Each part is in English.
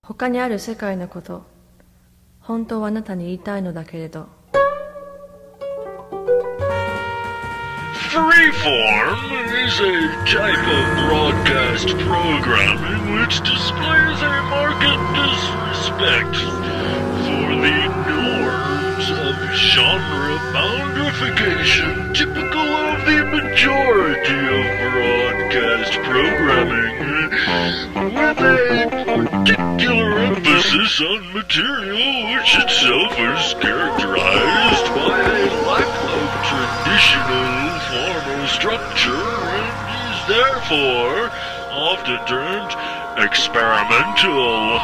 他にある世界のこと、本当はあなたに言いたいのだけれど。Freeform is a type of broadcast programming which displays a marked disrespect for the norms of genre boundification typical of the majority of broadcast programming, with a particular emphasis on material which itself is characterized by a lack of traditional formal structure and is therefore often termed experimental.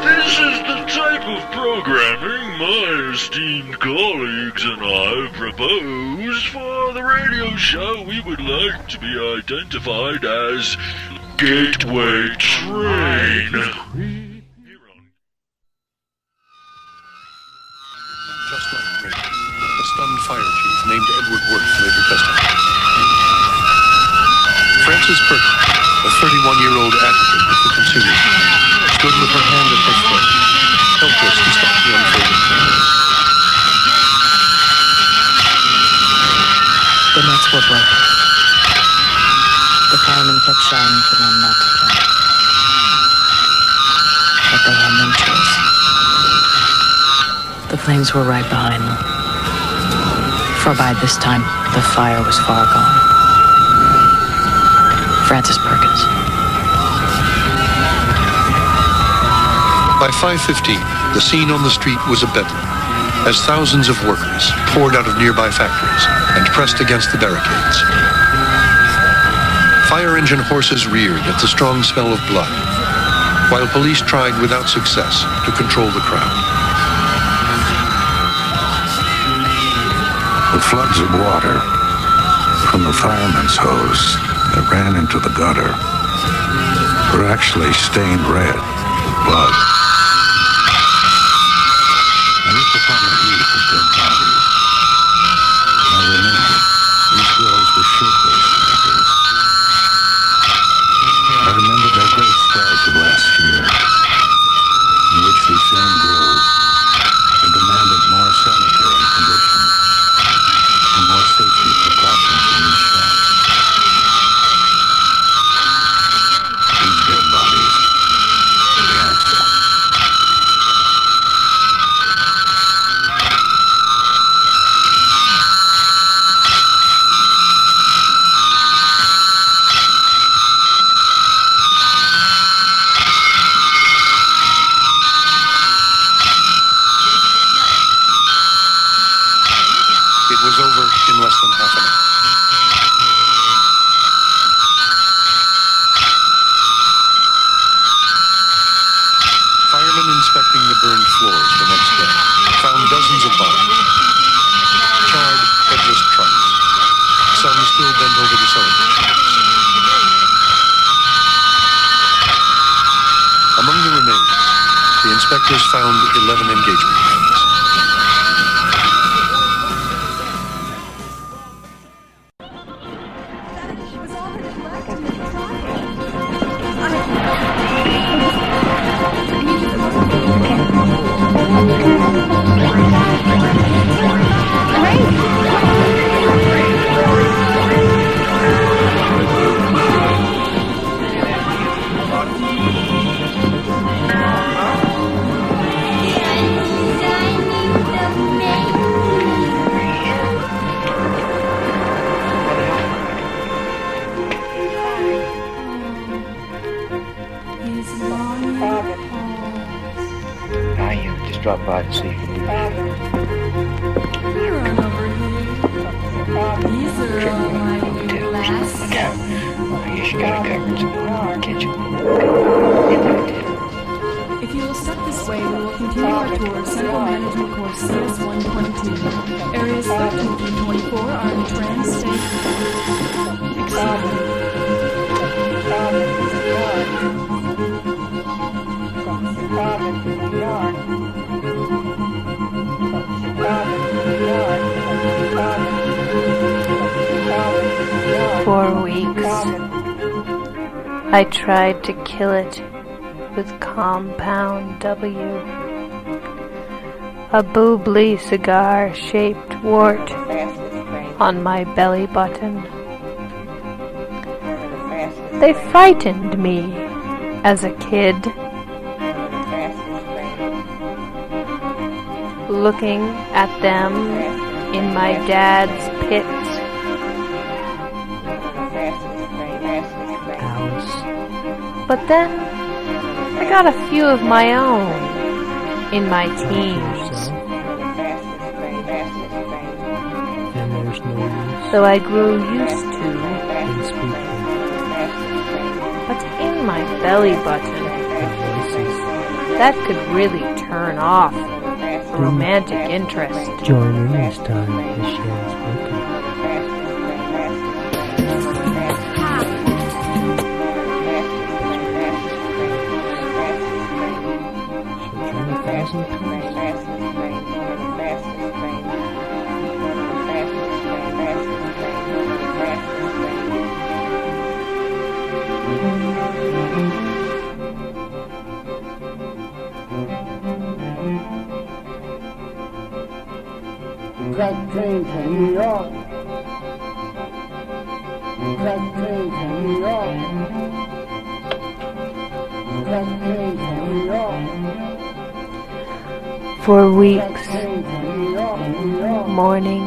This is the type of programming my esteemed colleagues and I propose for the radio show we would like to be identified as Gateway Train. Just like me, a stunned fire chief named Edward Worth later testified. Frances Perkins, a 31-year-old advocate with the consumers, stood with her hand at her throat, helpless to stop the unfolding fire. The nets were broken. The firemen kept shouting to them not to jump. But they had no choice. The flames were right behind them. For by this time, the fire was far gone. Frances Perkins. By 5:15, the scene on the street was a bedlam, as thousands of workers poured out of nearby factories and pressed against the barricades. Fire engine horses reared at the strong smell of blood, while police tried without success to control the crowd. The floods of water from the fireman's hose that ran into the gutter were actually stained red with blood. I looked upon the heap of dead bodies. I remembered these girls were shirtless sneakers. I remembered that great strike of last year, in which these same girls had demanded more sanitary conditions and more safety precautions in these shops. These dead bodies were the answer. It was over in less than half an hour. Firemen inspecting the burned floors the next day found dozens of bodies, charred, headless trunks, some still bent over the cylinder shafts. Among the remains, the inspectors found 11 engagement rings. Drop by to see if you can do that. Run over here. These are all my new glasses. Yeah. Well, I guess you got it covered in the kitchen. If you will step this way, we will continue our tour of Central Management Course CS-122. Areas 13 through 24 are in trans-state. For weeks, I tried to kill it with Compound W. A boobly cigar-shaped wart on my belly button. They frightened me as a kid. Looking at them in my dad's pit. But then I got a few of my own in my teens. So I grew used to, but in my belly button, that could really turn off romantic interest. Join in this time as she has spoken. Crack train to New York. Crack train to New York. Crack train to New York. For weeks, morning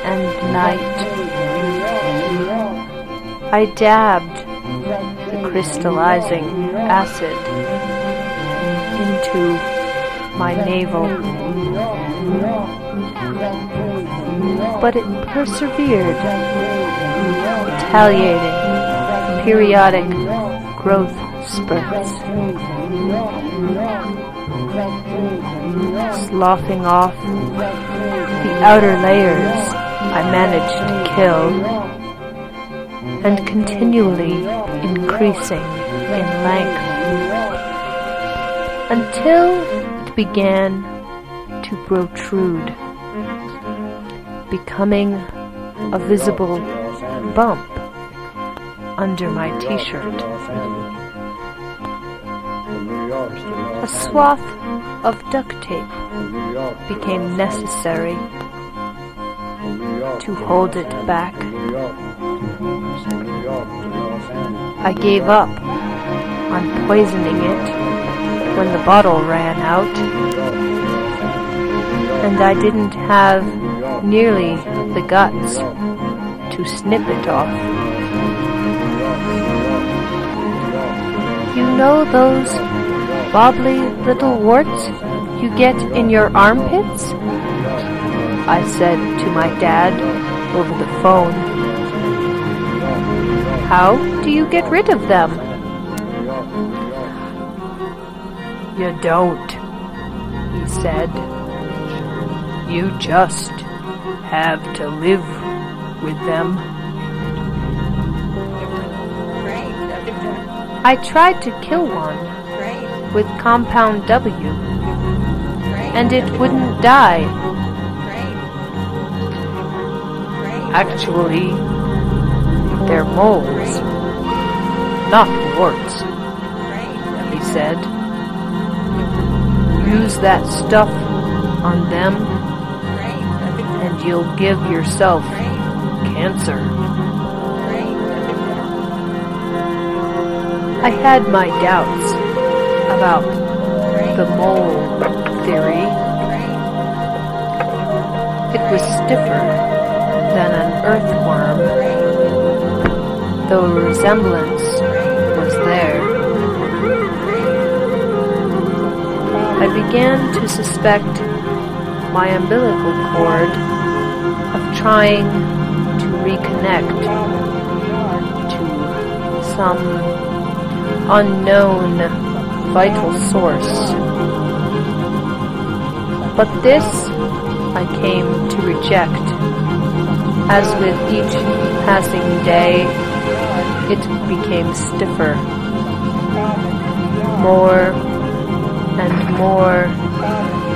and night, I dabbed the crystallizing acid into my navel. But it persevered, retaliating periodic growth spurts, sloughing off the outer layers I managed to kill, and continually increasing in length, until it began to protrude, becoming a visible bump under my t-shirt. A swath of duct tape became necessary to hold it back. I gave up on poisoning it when the bottle ran out, and I didn't have nearly the guts to snip it off. You know those bobbly little warts you get in your armpits? I said to my dad over the phone. How do you get rid of them? You don't, he said. You just have to live with them. I tried to kill one with compound W, and it wouldn't die. Actually, they're moles, not warts, he said. Use that stuff on them, and you'll give yourself cancer. I had my doubts about the mole theory. It was stiffer than an earthworm, though resemblance was there. I began to suspect my umbilical cord of trying to reconnect to some unknown vital source. But this I came to reject, as with each passing day it became stiffer, more and more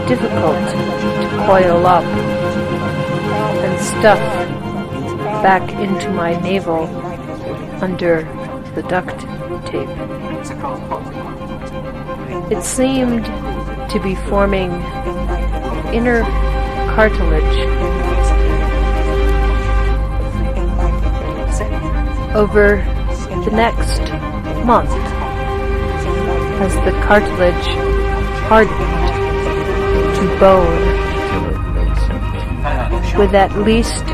difficult to coil up and stuff back into my navel under the duct tape. It seemed to be forming inner cartilage. Over the next month, as the cartilage hardened to bone, with at least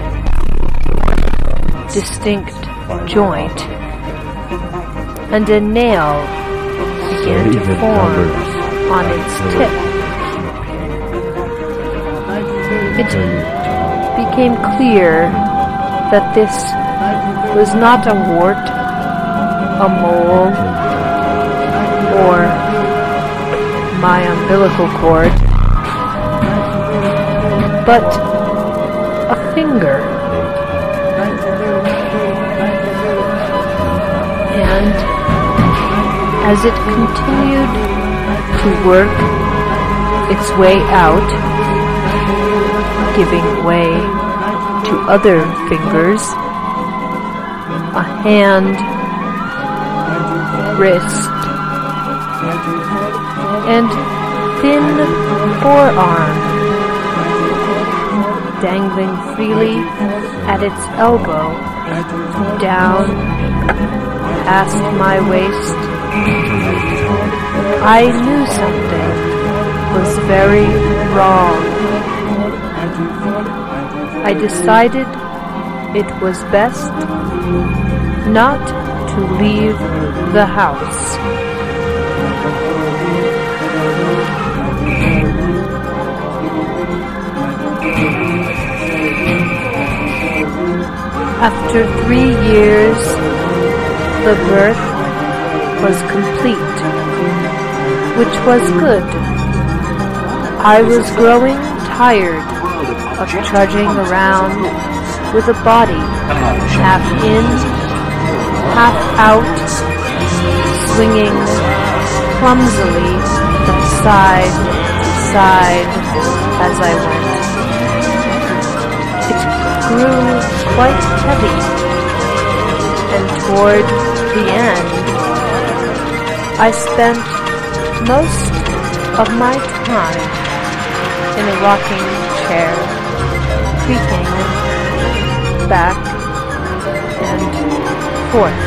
distinct joint, and a nail began to form on its tip. It became clear that this was not a wart, a mole, or my umbilical cord, but a finger. And as it continued to work its way out, giving way to other fingers, a hand, wrist, and thin forearm dangling freely at its elbow down past my waist, I knew something was very wrong. I decided it was best not to leave the house. After 3 years, the birth was complete, which was good. I was growing tired of trudging around with a body half in, half out, swinging clumsily from side to side as I went. It grew quite heavy, and toward the end, I spent most of my time in a rocking chair, creaking back and forth.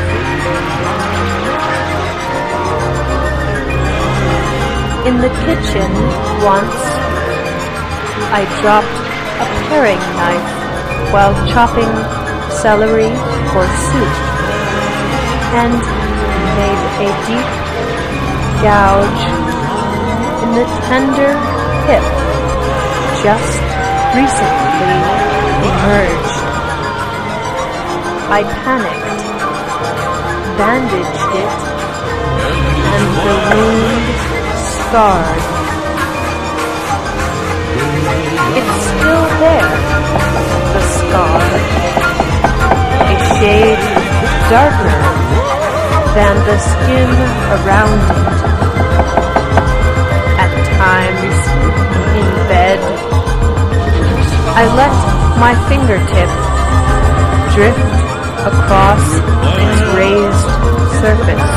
In the kitchen once, I dropped a paring knife while chopping celery for soup, and made a deep gouge in the tender hip just recently emerged. I panicked, bandaged it, and the wound scarred. It's still there, the scar, a shade darker than the skin around it. At times, in bed, I let my fingertip drift across its raised surface.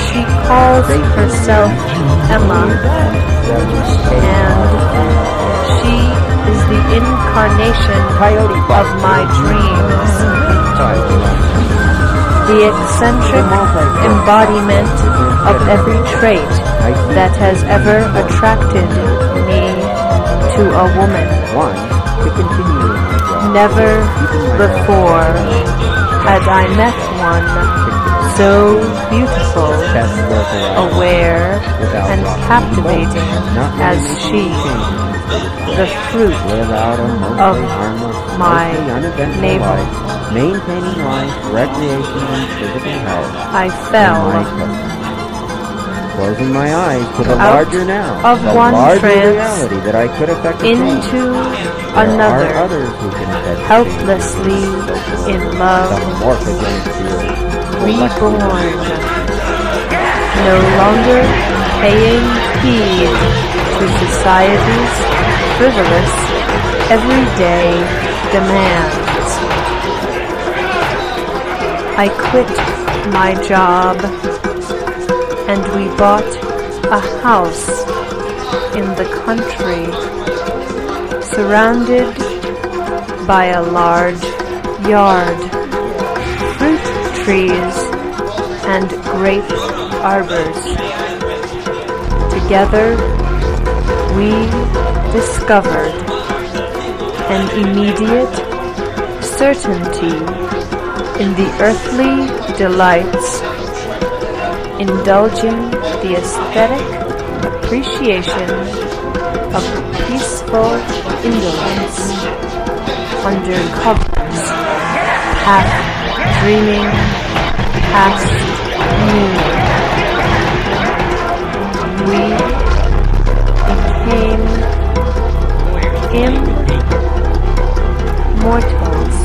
She calls herself Emma, and she is the incarnation of my dreams, the eccentric embodiment of every trait that has ever attracted me to a woman. Never before had I met one so beautiful, aware, and captivating as she, the fruit of my navel. Maintaining life, recreation, and physical health. I fell closing my eyes to the out larger now, of the one larger trance reality that I could affect into There another, are others who can affect helplessly in love, reborn, no longer paying heed to society's frivolous, everyday demands. I quit my job, and we bought a house in the country, surrounded by a large yard, fruit trees, and grape arbors. Together, we discovered an immediate certainty in the earthly delights, indulging the aesthetic appreciation of peaceful indolence under covers, half dreaming past noon. We became immortals.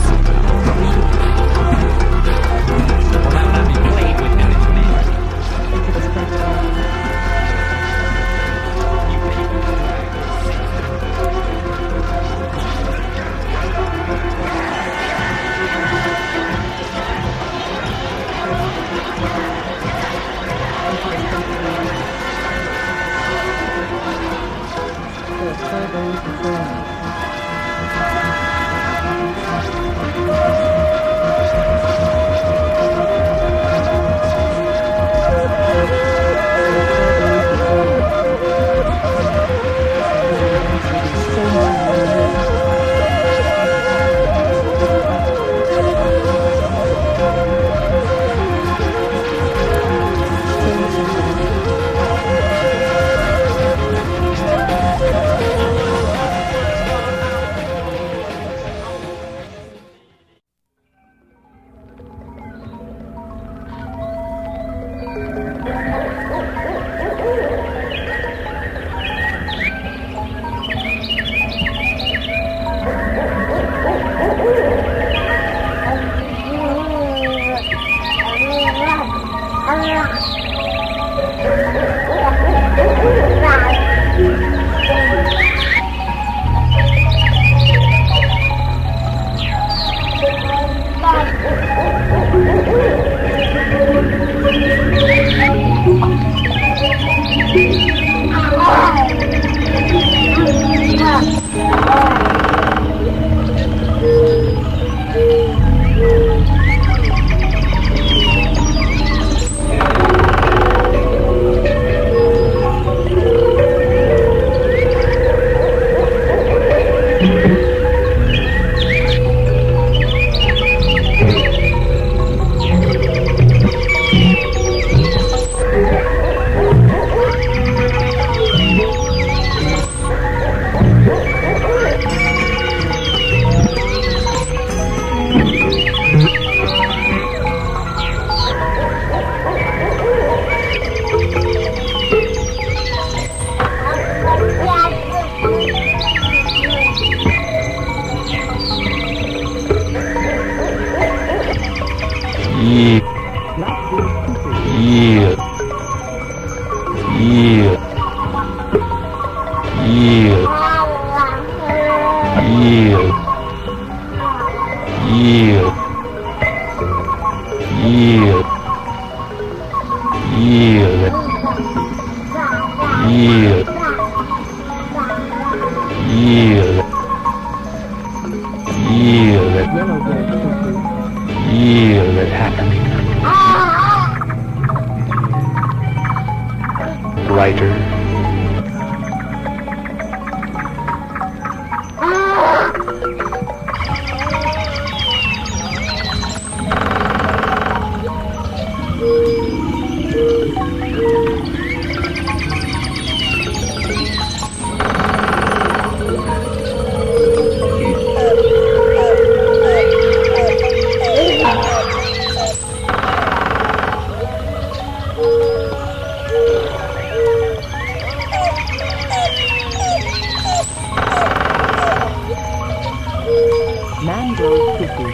Mango 50.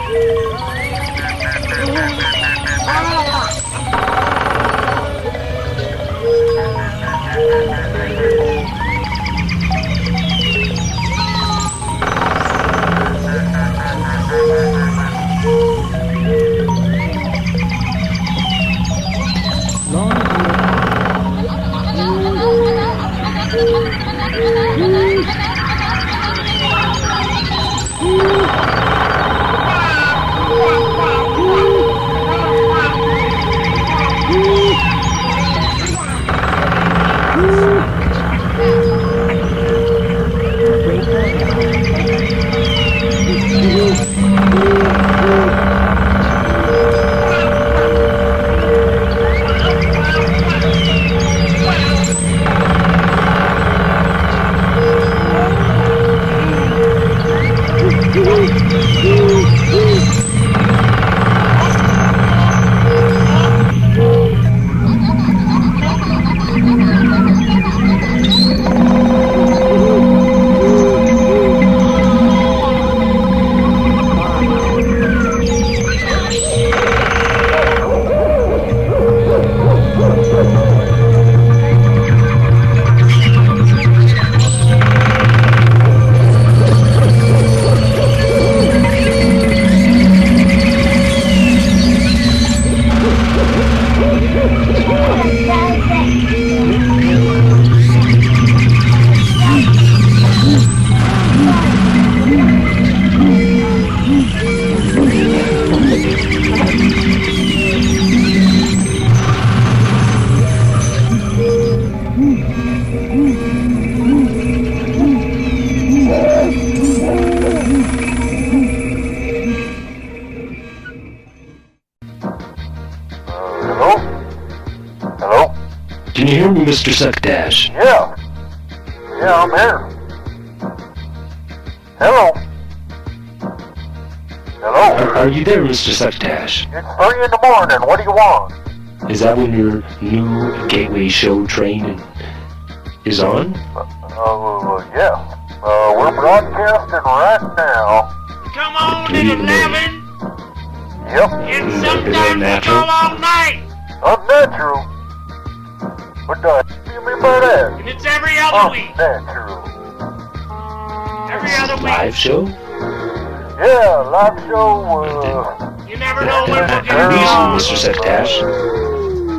啊！ Can you hear me, Mr. Suckdash? Yeah. Yeah, I'm here. Hello. Hello. Are you there, Mr. Suckdash? It's 3 in the morning. What do you want? Is that when your new Gateway Show train is on? Yeah. We're broadcasting right now. Come on at 11. Yep. And sometimes we go all night. Unnatural? What the you mean by that? And it's every other week. Unnatural. Every other week. Live show? Yeah, live show, You never know when we're I'm gonna losing you, Mr. Suckdash.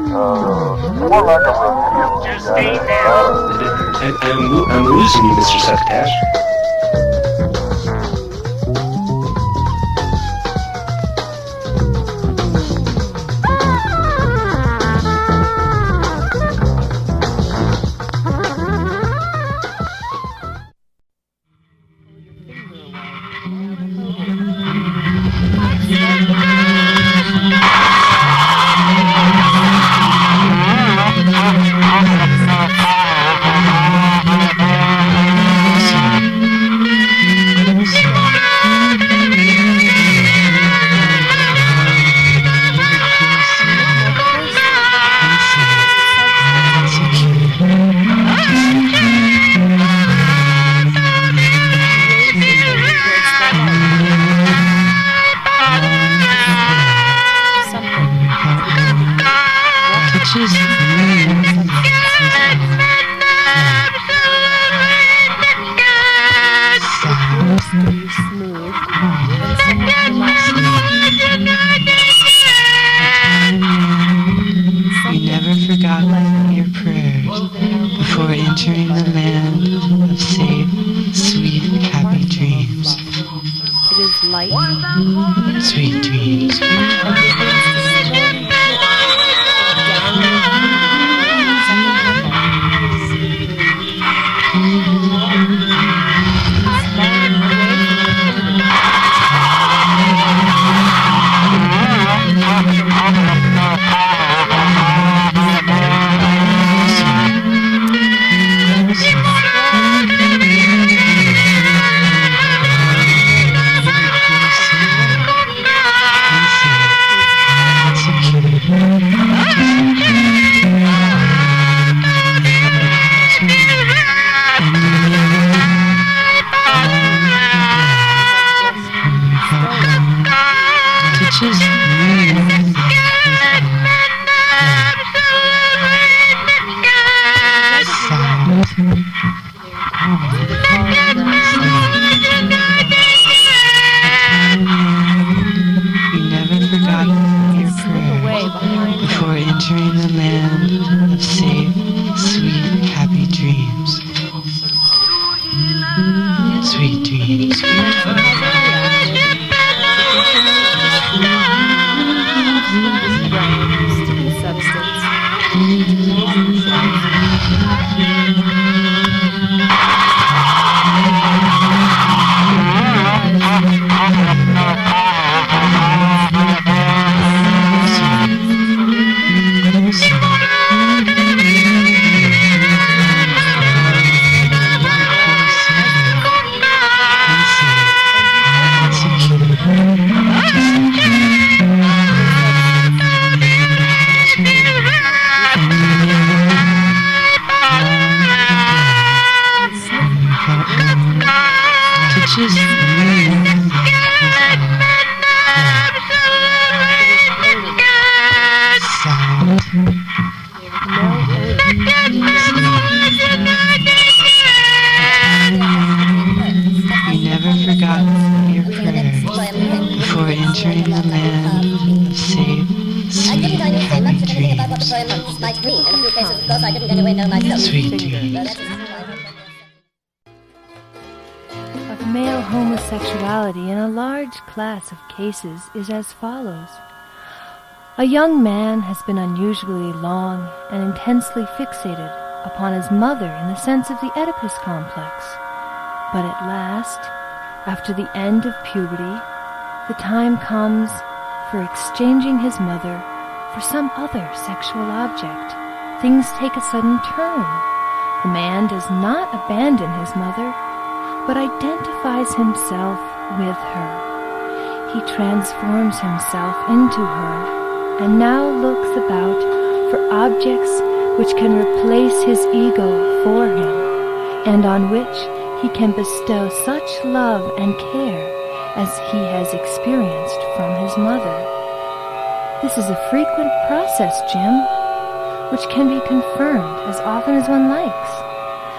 more like a review. Just stay there. I'm losing you, Mr. Suckdash. You never forgot your prayers before entering the land of safe, sweet, happy dreams. It is light. Sweet dreams. Before entering the land of safe, sweet, happy dreams. Sweet dreams. Sweet dreams. Of male homosexuality in a large class of cases is as follows. A young man has been unusually long and intensely fixated upon his mother in the sense of the Oedipus complex. But at last, after the end of puberty, the time comes for exchanging his mother for some other sexual object, things take a sudden turn. The man does not abandon his mother, but identifies himself with her. He transforms himself into her, and now looks about for objects which can replace his ego for him, and on which he can bestow such love and care as he has experienced from his mother. This is a frequent process, Jim, which can be confirmed as often as one likes,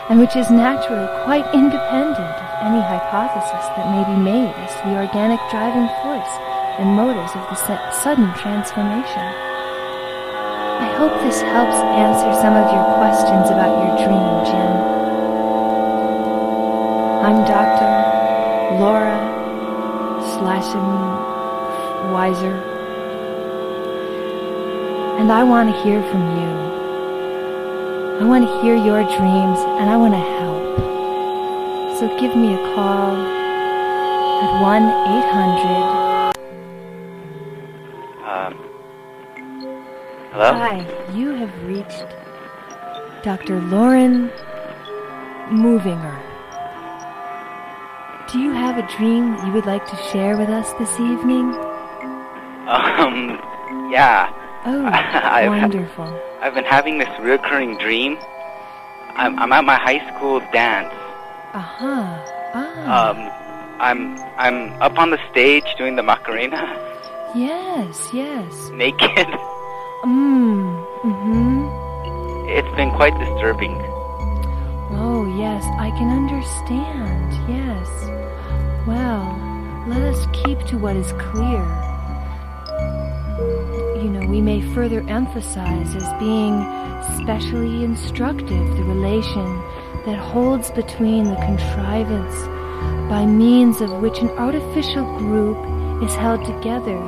and which is naturally quite independent of any hypothesis that may be made as to the organic driving force and motives of the sudden transformation. I hope this helps answer some of your questions about your dream, Jim. I'm Dr. Laura Weiser, and I want to hear from you. I want to hear your dreams, and I want to help. So give me a call at 1-800. Hello? Hi, you have reached Dr. Lauren Movinger. Do you have a dream that you would like to share with us this evening? Yeah. Oh, wonderful. I've been having this recurring dream. I'm at my high school dance. I'm up on the stage doing the Macarena. Yes. Naked. It's been quite disturbing. Oh, yes, I can understand, yes. Well, let us keep to what is clear. We may further emphasize as being specially instructive the relation that holds between the contrivance by means of which an artificial group is held together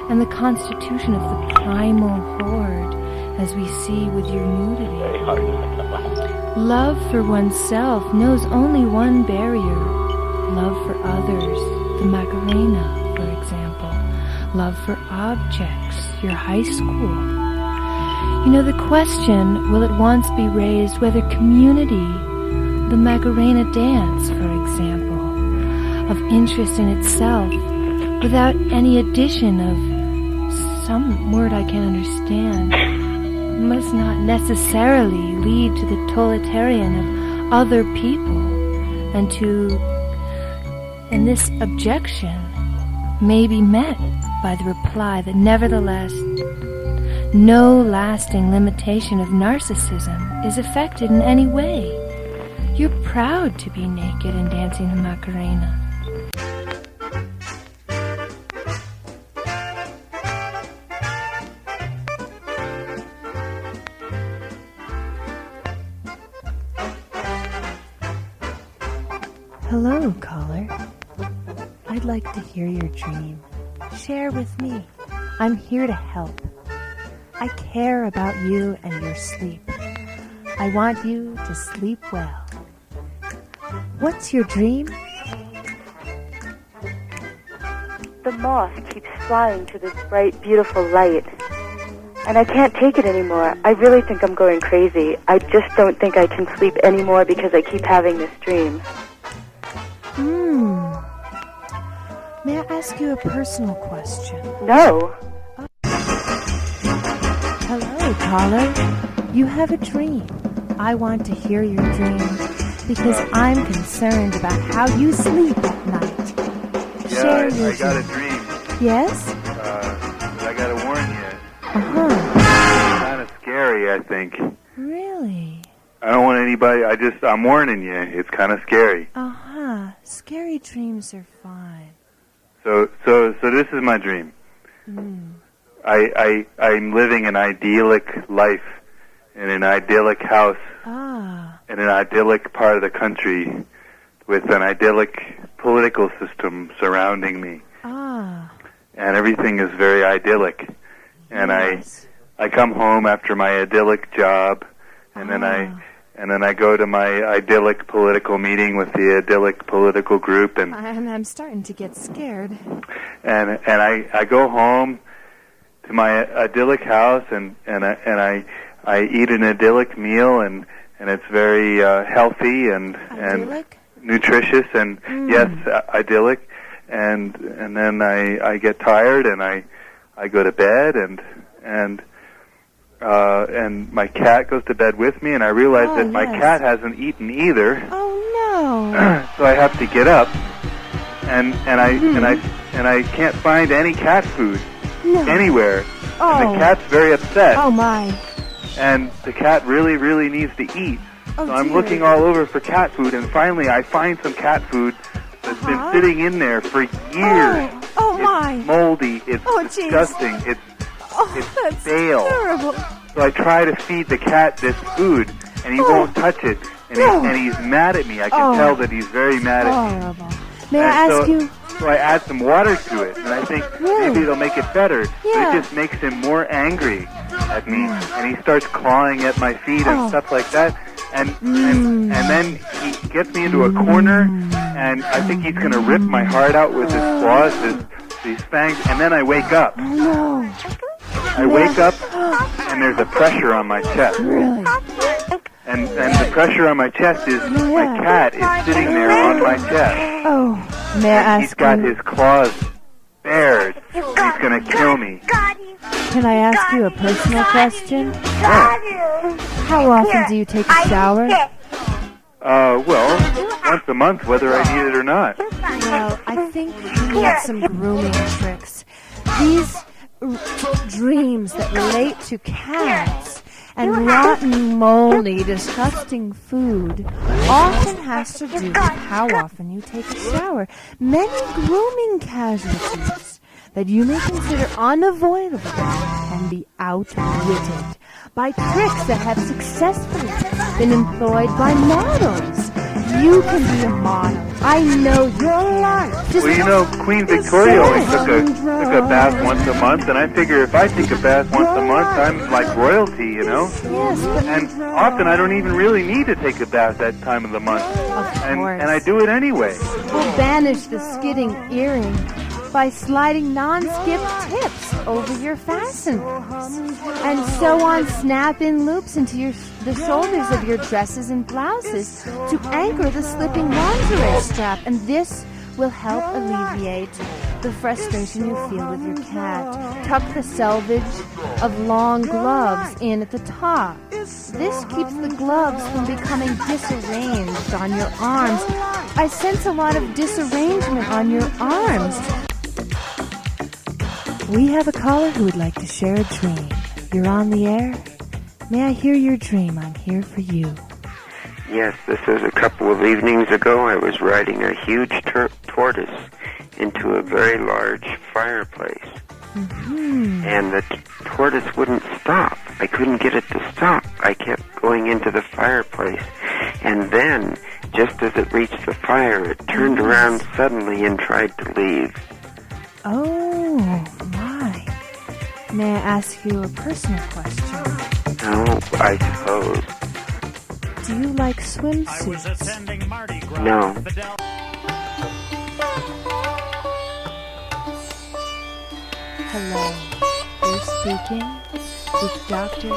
and the constitution of the primal horde, as we see with your nudity. Love for oneself knows only one barrier. Love for others, the Macarena, for example. Love for objects, your high school. The question will at once be raised whether community, the Macarena dance, for example, of interest in itself, without any addition of some word I can understand, must not necessarily lead to the totalitarian of other people, and this objection may be met by the reply that nevertheless no lasting limitation of narcissism is affected in any way. You're proud to be naked and dancing the Macarena. Hello, caller. I'd like to hear your dream. Share with me. I'm here to help. I care about you and your sleep. I want you to sleep well. What's your dream? The moth keeps flying to this bright, beautiful light. And I can't take it anymore. I really think I'm going crazy. I just don't think I can sleep anymore because I keep having this dream. May I ask you a personal question? No. Hello, caller. You have a dream. I want to hear your dream because I'm concerned about how you sleep at night. Share your I got a dream. Yes? But I gotta warn you. Uh-huh. Kind of scary, I think. Really? I don't want anybody, I'm warning you, it's kind of scary. Uh-huh. Scary dreams are fine. So this is my dream. I'm living an idyllic life in an idyllic house in an idyllic part of the country with an idyllic political system surrounding me. And everything is very idyllic. And yes. I come home after my idyllic job, and then I go to my idyllic political meeting with the idyllic political group, and I'm starting to get scared. And I go home to my idyllic house, and I eat an idyllic meal, and it's very healthy and nutritious, and yes, idyllic. And then I get tired, and I go to bed, and my cat goes to bed with me, and I realize that my cat hasn't eaten either. Oh no! So I have to get up, and I can't find any cat food anywhere. Oh. And the cat's very upset. Oh my! And the cat really, really needs to eat. So I'm looking all over for cat food, and finally I find some cat food that's been sitting in there for years. Oh my! It's moldy. It's disgusting. It's stale. Terrible. So I try to feed the cat this food, and he won't touch it. And he's mad at me. I can tell that he's very mad at me. Horrible. May I ask you? So I add some water to it, and I think maybe it'll make it better. Yeah. But it just makes him more angry at me, and he starts clawing at my feet and stuff like that. And then he gets me into a corner, and I think he's going to rip my heart out with his claws, these fangs, and then I wake up. Oh no! I wake up, and there's a pressure on my chest. Really? And the pressure on my chest is my cat is sitting there on my chest. Oh, may I ask He's got you? his claws bared. He's going to kill me. Can I ask you a personal question? How often do you take a shower? Well, once a month, whether I need it or not. Well, I think you need some grooming tricks. These dreams that relate to cats and rotten, moldy, disgusting food often has to do with how often you take a shower. Many grooming casualties that you may consider unavoidable can be outwitted by tricks that have successfully been employed by models. You can be a model. I know your life. Well, you know, Queen Victoria only took a bath once a month, and I figure if I take a bath once a month, I'm like royalty, you know? Yes, but and often I don't even really need to take a bath that time of the month. And I do it anyway. We'll banish the skidding earring by sliding non-skip tips over your fasteners and sew on snap-in loops into the shoulders of your dresses and blouses to anchor the slipping lingerie strap, and this will help alleviate the frustration you feel with your cat. Tuck the selvage of long gloves in at the top. This keeps the gloves from becoming disarranged on your arms. I sense a lot of disarrangement on your arms. We have a caller who would like to share a dream. You're on the air. May I hear your dream? I'm here for you. Yes, this is a couple of evenings ago. I was riding a huge tortoise into a very large fireplace. Mm-hmm. And the tortoise wouldn't stop. I couldn't get it to stop. I kept going into the fireplace. And then, just as it reached the fire, it turned around suddenly and tried to leave. Oh, my. May I ask you a personal question? No, I suppose. Do you like swimsuits? No. Hello. You're speaking with Dr.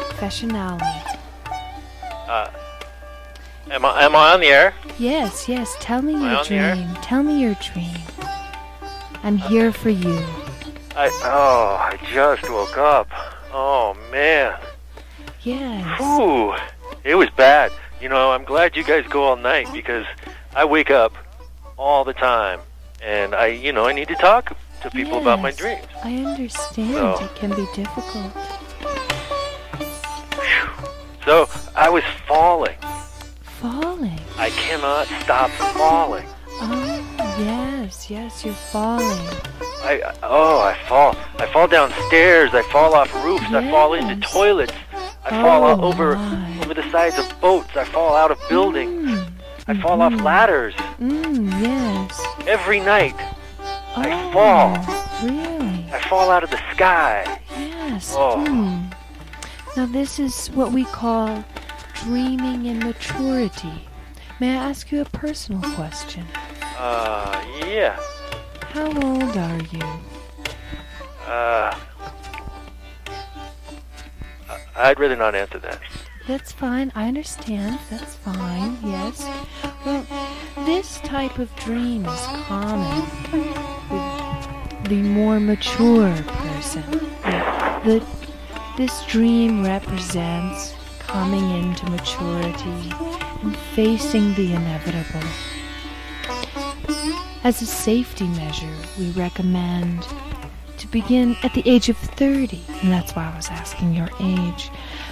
Professionale. Am I on the air? Yes. Tell me Am I your on the air? dream. Tell me your dream. I'm here for you. I just woke up. Oh, man. Yes. Whew. It was bad. You know, I'm glad you guys go all night because I wake up all the time and I need to talk to people about my dreams. I understand. So- It can be difficult. So, I was falling. Falling. I cannot stop falling. Oh, yes, you're falling. I fall. I fall downstairs. I fall off roofs. I fall into toilets. I fall out over the sides of boats. I fall out of buildings. I fall off ladders. Yes. Every night, I fall. Really? I fall out of the sky. Yes. Oh. Now this is what we call dreaming immaturity. May I ask you a personal question? Yeah. How old are you? I'd rather not answer that. That's fine. I understand. That's fine. Yes. Well, this type of dream is common with the more mature person. This dream represents coming into maturity and facing the inevitable. As a safety measure, we recommend to begin at the age of 30, and that's why I was asking your age.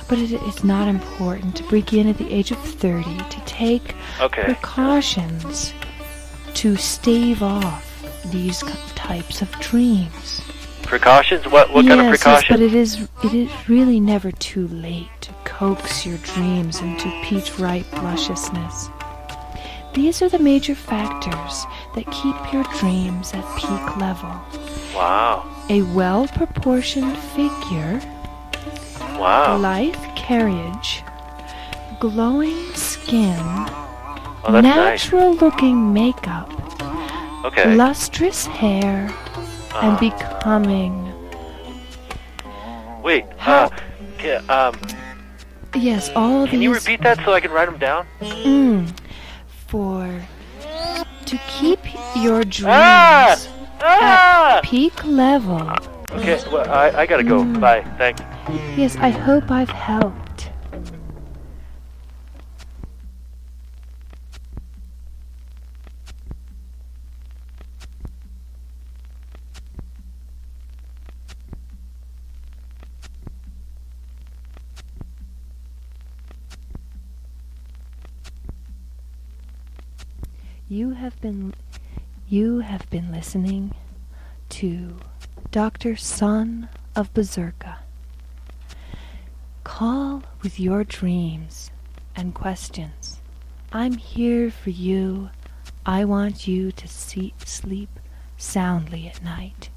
But it's not important to begin at the age of 30 to take precautions to stave off these types of dreams. Precautions? What kind of precautions? Yes, but it is really never too late to coax your dreams into peach-ripe lusciousness. These are the major factors that keep your dreams at peak level. Wow. A well-proportioned figure, lithe carriage, glowing skin, natural-looking makeup, lustrous hair, and becoming. Wait, yes, all of these. Can you repeat that so I can write them down? To keep your dreams at peak level. Okay, well, I gotta go. Bye. Thanks. Yes, I hope I've helped. You have been listening to Dr. Son of Berserka. Call with your dreams and questions. I'm here for you. I want you to sleep soundly at night.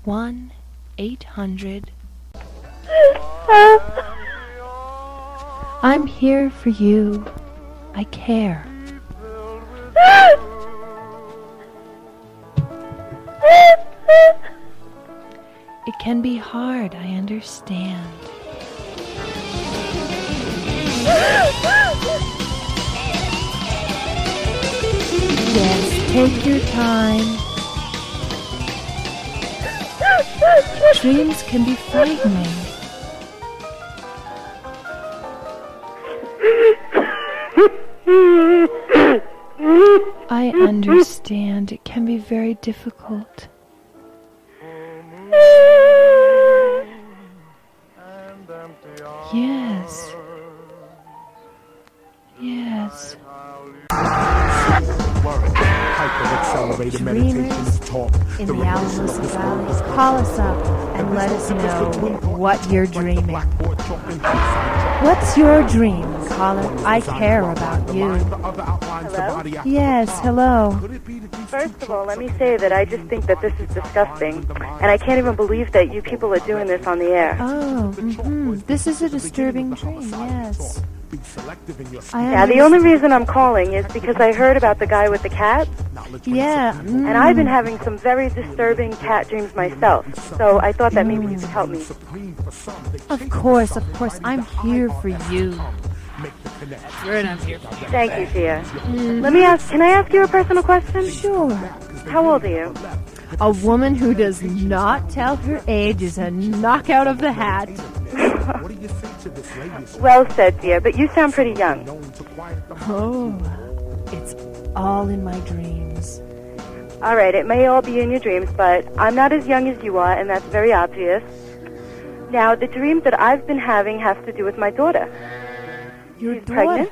1-800. I'm here for you. I care. It can be hard, I understand. Yes, take your time. Dreams can be frightening. I understand. It can be very difficult. Yes. Yes. Dreamers in the Alamos Valley, call us up and let us know what you're dreaming. What's your dream, caller? I care about you. Hello? Yes, hello. First of all, let me say that I just think that this is disgusting, and I can't even believe that you people are doing this on the air. Oh, this is a disturbing dream, yes. Yeah, the only reason I'm calling is because I heard about the guy with the cat. Yeah. And I've been having some very disturbing cat dreams myself, so I thought that maybe you could help me. Of course, I'm here for you. Good, I'm here. Thank you, Tia. Can I ask you a personal question? Sure. How old are you? A woman who does not tell her age is a knockout of the hat. Well said, dear, but you sound pretty young. Oh, it's all in my dreams. All right, it may all be in your dreams, but I'm not as young as you are, and that's very obvious. Now, the dream that I've been having has to do with my daughter. She's pregnant.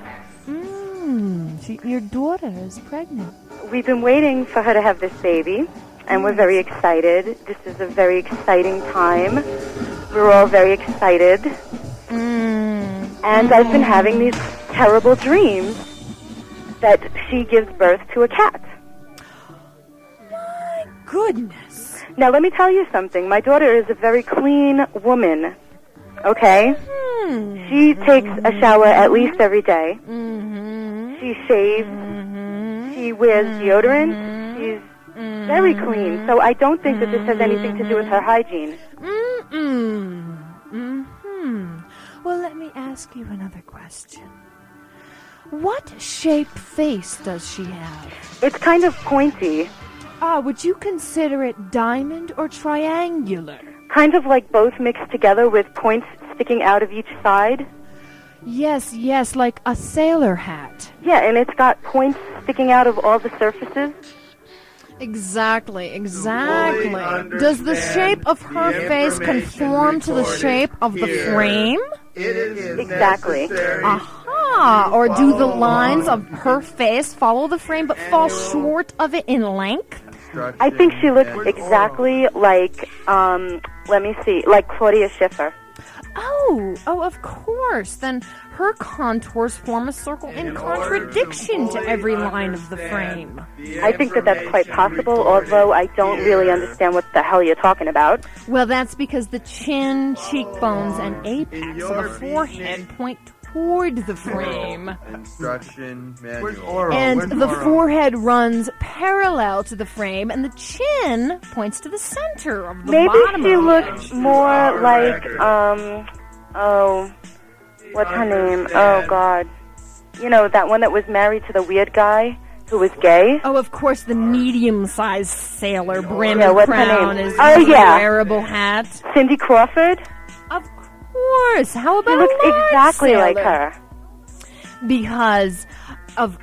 Your daughter is pregnant. We've been waiting for her to have this baby, and we're very excited. This is a very exciting time. We're all very excited. And I've been having these terrible dreams that she gives birth to a cat. My goodness. Now, let me tell you something. My daughter is a very clean woman, okay? She takes a shower at least every day. She shaves. She wears deodorant. She's very clean. So I don't think that this has anything to do with her hygiene. ask you another question. What shaped face does she have? It's kind of pointy. Would you consider it diamond or triangular? Kind of like both mixed together with points sticking out of each side. Yes, like a sailor hat. Yeah, and it's got points sticking out of all the surfaces. Exactly. Does the shape of her face conform to the shape of the frame? Exactly. Aha! Or do the lines of her face follow the frame but fall short of it in length? I think she looks exactly like, let me see, like Claudia Schiffer. Oh, of course. Then her contours form a circle in contradiction to every line of the frame. I think that that's quite possible, although I don't really understand what the hell you're talking about. Well, that's because the chin, cheekbones, and apex of the forehead point toward the frame. Instruction manual. And the forehead runs parallel to the frame, and the chin points to the center of the bottom. Maybe she looks more like, what's her name? Oh, God. You know, that one that was married to the weird guy who was gay? Oh, of course, the medium-sized sailor brim what's crown her name? is a wearable hat. Cindy Crawford? Of course. How about she looks exactly sailor? like her. Because of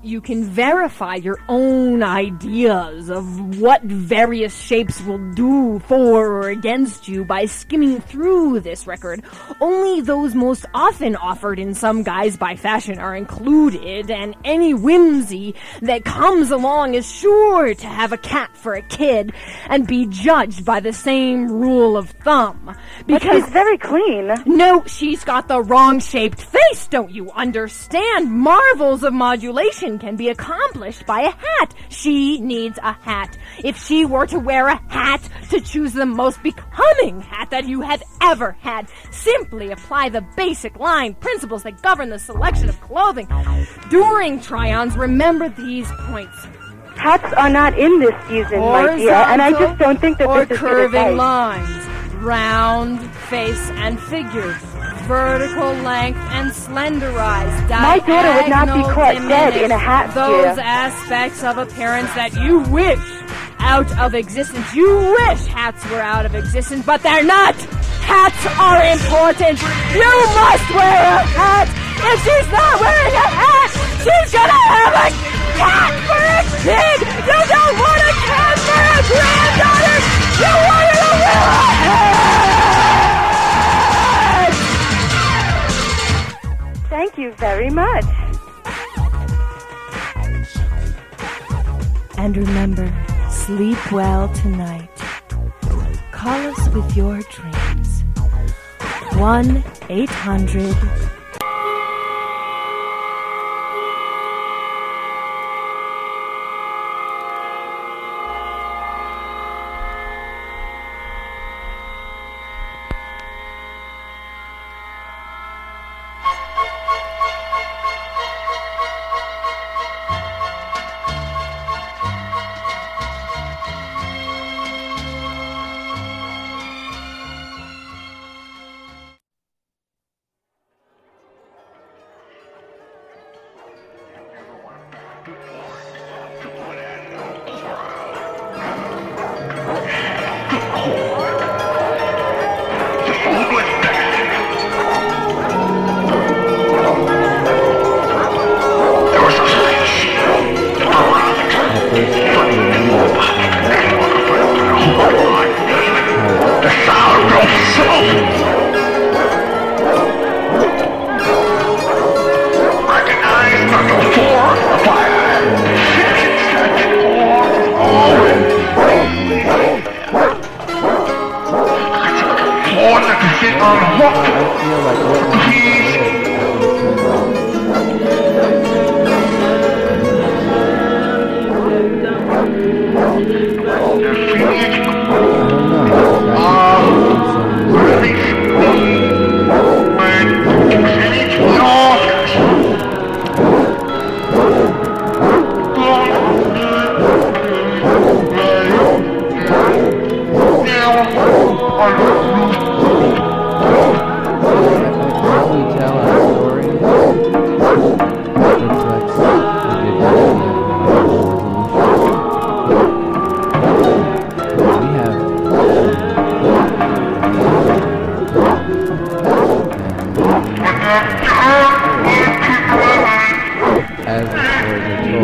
you can verify your own ideas of what various shapes will do for or against you by skimming through this record. Only those most often offered in some guise by fashion are included, and any whimsy that comes along is sure to have a cat for a kid and be judged by the same rule of thumb. Because But she's very clean. No, she's got the wrong shaped face, don't you understand? Marvels of modulation can be accomplished by a hat. She needs a hat. If she were to wear a hat, to choose the most becoming hat that you have ever had, simply apply the basic line principles that govern the selection of clothing. During try-ons, remember these points. Hats are not in this season, my dear, and I just don't think that or this is curving lines, round face and figure, vertical length and slenderized. My daughter would not be caught dead in a hat, those dear. aspects of appearance that you wish out of existence. You wish hats were out of existence, but they're not. Hats are important. You must wear a hat. If she's not wearing a hat, she's gonna have a cat for a kid. You don't want a cat for a granddaughter. You want her to wear a hat. Thank you very much. And remember, sleep well tonight. Call us with your dreams. 1-800 Tell As the stories are told,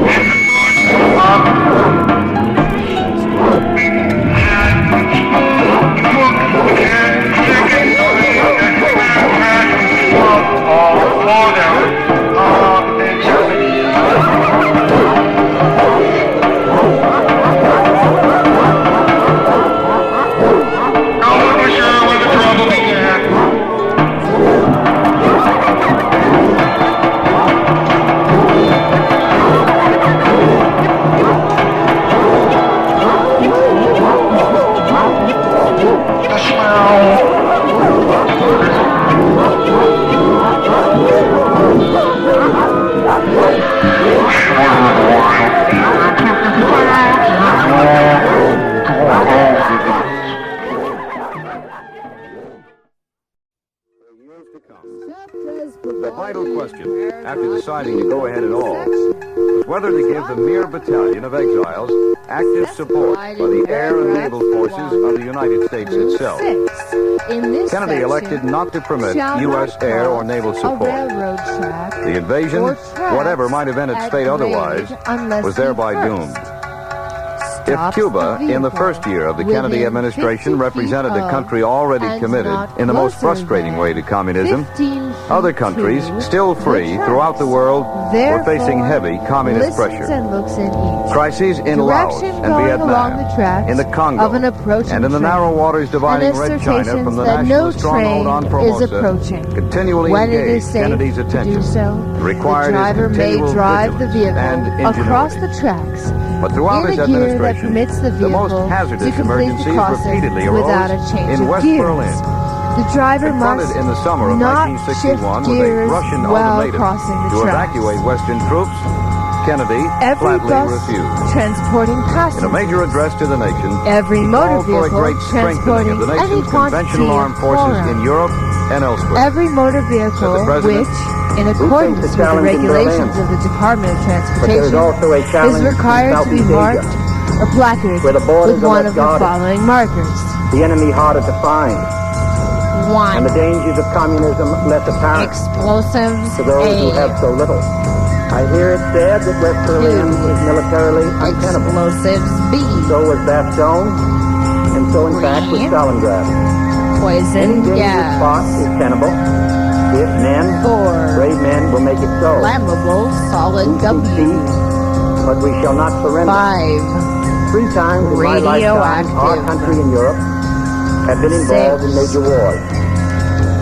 The vital question, after deciding to go ahead at all, was whether to give the mere battalion of exiles active support for the air and naval forces of the United States itself. Kennedy elected not to permit U.S. air or naval support. The invasion, whatever might have been its fate otherwise, was thereby doomed. If Cuba, in the first year of the Kennedy administration, represented a country already committed in the most frustrating way to communism, other countries, still free throughout the world, were facing heavy communist pressure. Crises in Laos and Vietnam, in the Congo, and in the narrow waters dividing Red China from the national stronghold on Formosa, continually engaged Kennedy's attention. It required his continual vigilance and ingenuity. But throughout his administration, the most hazardous emergencies repeatedly arose in West Berlin. The driver must in the summer of not 1961 shift with a gears Russian while ultimatum crossing the to tracks. evacuate Western troops, Kennedy Every flatly bus refused. transporting In a passengers, major address to the nation, every he motor called for a vehicle great strengthening of the transporting any nation's quantity conventional of armed forces in chlorine. Europe and elsewhere. Every motor vehicle President, which, in accordance with the regulations of the Department of Transportation, is required to be marked or placarded with one of the following markers. The enemy harder to find. 1. And the dangers of communism less apparent Explosives. to those who have so little. I hear it said that West Berlin is militarily untenable. Explosives. B. So was Bastogne, and so in fact was Stalingrad. Poison Any dangerous gas. spot is tenable if men, 4. brave men, will make it so. Flammable solid W. But we shall not surrender. 5. 3 times in my lifetime, our country and Europe have been involved in major wars.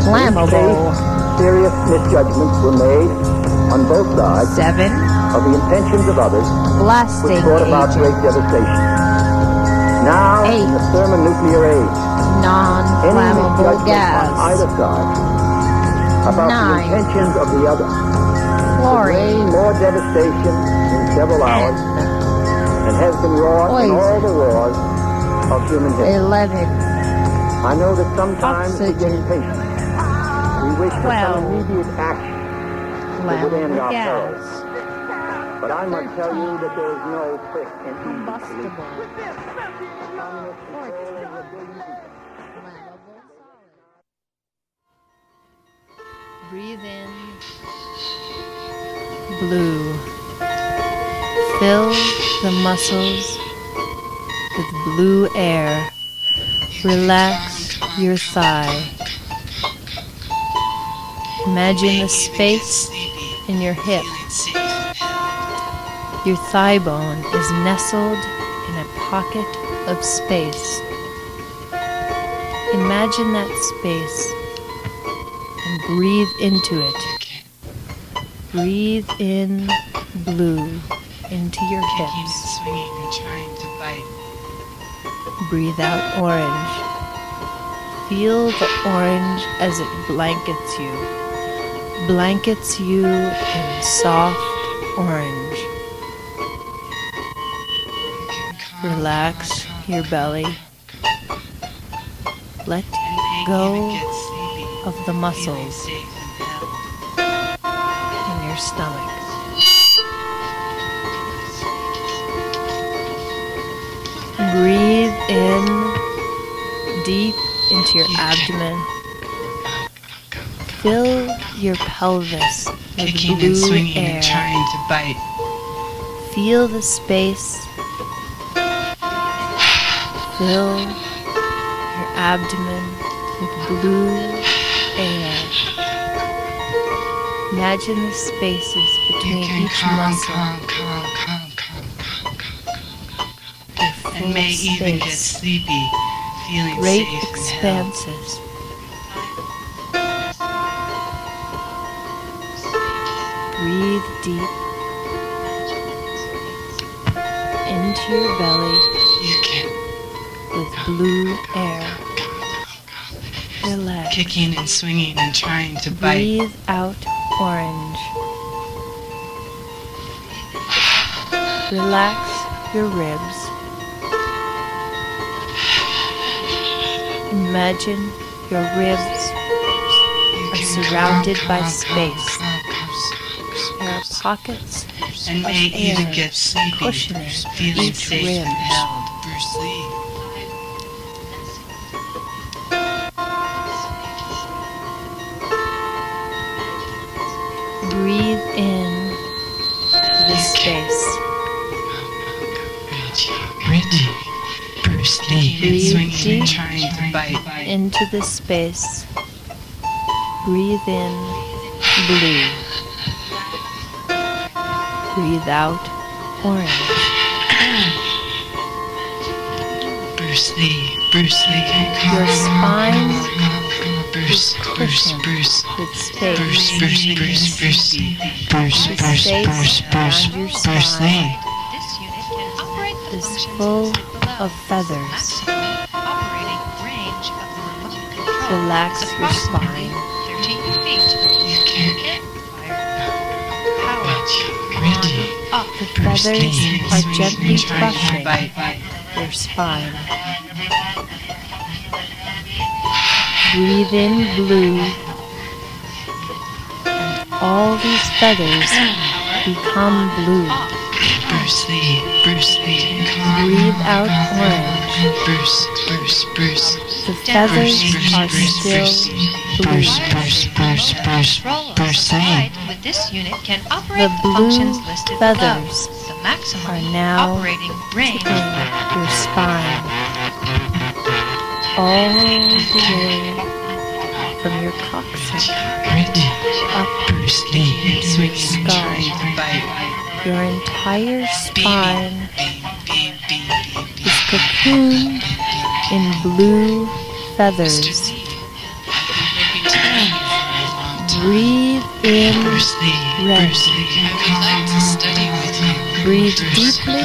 Flammable. In each case, serious misjudgments were made on both sides 7. of the intentions of others, Blasting which brought about agent. great devastation. Now, 8. in the thermonuclear age, any Non-flammable misjudgment gas. on either side about 9. the intentions of the other will Chlorine. rain more devastation in several hours than has been wrought in all the wars of human history. 11. I know that sometimes we get Oxygen. impatient. We wish for 12. some immediate action that would end Flammable our gas. perils. But I must tell you that there is no quick and easy solution. Combustible. Communist control is a big easy. Flammable solid. Breathe in. Blue. Fill the muscles with blue air. Relax your thigh. Imagine the space in your hip. Your thigh bone is nestled in a pocket of space. Imagine that space and breathe into it. Breathe in blue into your hips. Breathe out orange. Feel the orange as it blankets you. Blankets you in soft orange. Relax your belly. Let go of the muscles in your stomach. Breathe in deep into your abdomen. Fill your pelvis with Kicking blue and swinging air. and trying to bite. Feel the space. Fill your abdomen with blue air. Imagine the spaces between each muscle. And may even get sleepy, feeling Great safe and expanses. Breathe deep into your belly with blue air. Relax. Kicking and swinging and trying to bite. Breathe out orange. Relax your ribs. Imagine your ribs are surrounded by space. There are pockets And of may even air get sleepy, cushioning feeling each safe rib. and held. Bruce Lee. Breathe in this space. Reggie. Bruce Lee. Breathe Swinging deep and trying to bite. into this space. Breathe in blue. Breathe out orange. Bruce Lee. Bruce Lee. Your spine Bruce. Bruce. Bruce. with space. Bruce. Bruce. Bruce. Bruce. Bruce. Bruce. Bruce. Bruce. Bruce Lee. Is full of feathers. Relax your spine. The feathers are gently brushing your spine. Breathe in blue, and all these feathers become blue. Bruce Lee. Bruce Lee. Breathe out orange. Bruce. Bruce. Bruce. The feathers are still blue. Bruce. Bruce. Bruce. Bruce. Bruce Lee. With this unit can operate The the blue functions listed below. feathers The maximum are now operating range. in your spine, all the way from your coccyx up Bruce Lee. to your skull. Your entire spine is cocooned in blue feathers. Breathe in red. Breathe deeply.